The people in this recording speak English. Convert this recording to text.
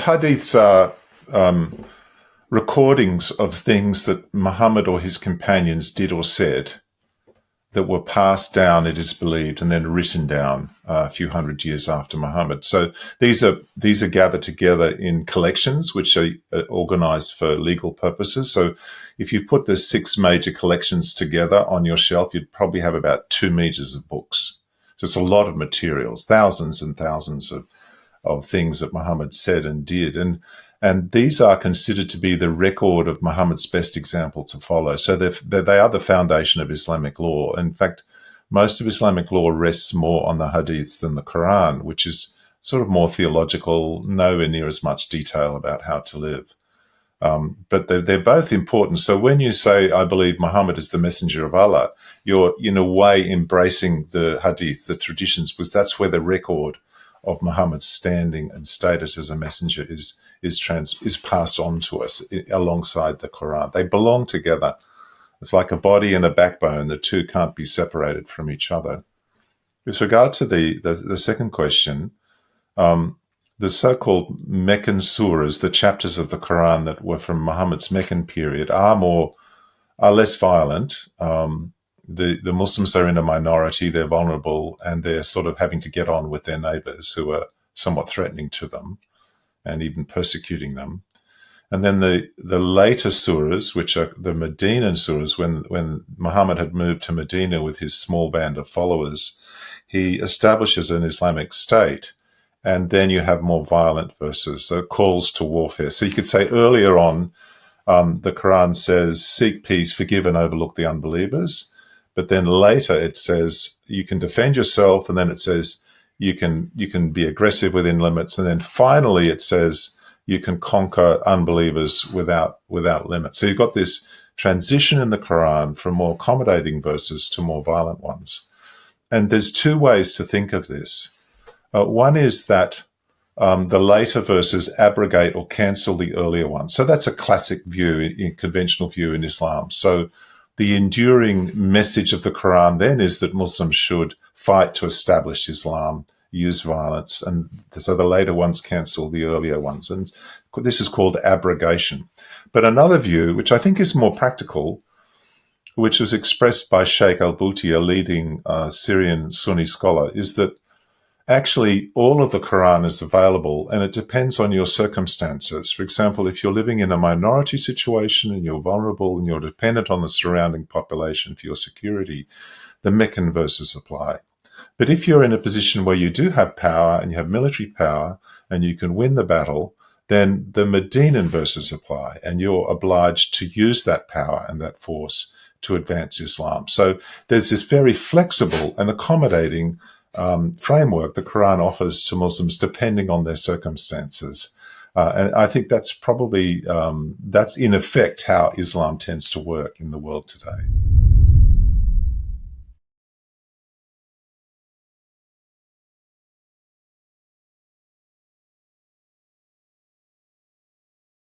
hadiths are recordings of things that Muhammad or his companions did or said that were passed down, it is believed, and then written down a few hundred years after Muhammad. So these are gathered together in collections, which are organized for legal purposes. So if you put the 6 major collections together on your shelf, you'd probably have about 2 meters of books. So it's a lot of materials, thousands and thousands of things that Muhammad said and did. And these are considered to be the record of Muhammad's best example to follow. So they are the foundation of Islamic law. In fact, most of Islamic law rests more on the hadiths than the Quran, which is sort of more theological, nowhere near as much detail about how to live. But they're both important. So when you say, I believe Muhammad is the messenger of Allah, you're in a way embracing the hadith, the traditions, because that's where the record of Muhammad's standing and status as a messenger is passed on to us alongside the Quran. They belong together. It's like a body and a backbone. The two can't be separated from each other. With regard to the second question, the so-called Meccan surahs, the chapters of the Quran that were from Muhammad's Meccan period, are less violent. The Muslims are in a minority, they're vulnerable, and they're sort of having to get on with their neighbors who are somewhat threatening to them and even persecuting them. And then the later surahs, which are the Medinan surahs, when Muhammad had moved to Medina with his small band of followers, he establishes an Islamic state, and then you have more violent verses, so calls to warfare. So you could say earlier on, the Quran says, seek peace, forgive and overlook the unbelievers. But then later it says you can defend yourself, and then it says you can be aggressive within limits, and then finally it says you can conquer unbelievers without limits. So you've got this transition in the Quran from more accommodating verses to more violent ones. And there's 2 ways to think of this. One is that the later verses abrogate or cancel the earlier ones. So that's a classic view, in conventional view in Islam. So the enduring message of the Quran then is that Muslims should fight to establish Islam, use violence, and so the later ones cancel the earlier ones. And this is called abrogation. But another view, which I think is more practical, which was expressed by Sheikh al-Buti, a leading Syrian Sunni scholar, is that actually all of the Quran is available, and it depends on your circumstances. For example, if you're living in a minority situation and you're vulnerable and you're dependent on the surrounding population for your security, the Meccan verses apply. But if you're in a position where you do have power and you have military power and you can win the battle, then the Medinan verses apply, and you're obliged to use that power and that force to advance Islam. So there's this very flexible and accommodating framework the Quran offers to Muslims depending on their circumstances. And I think that's probably, that's in effect how Islam tends to work in the world today.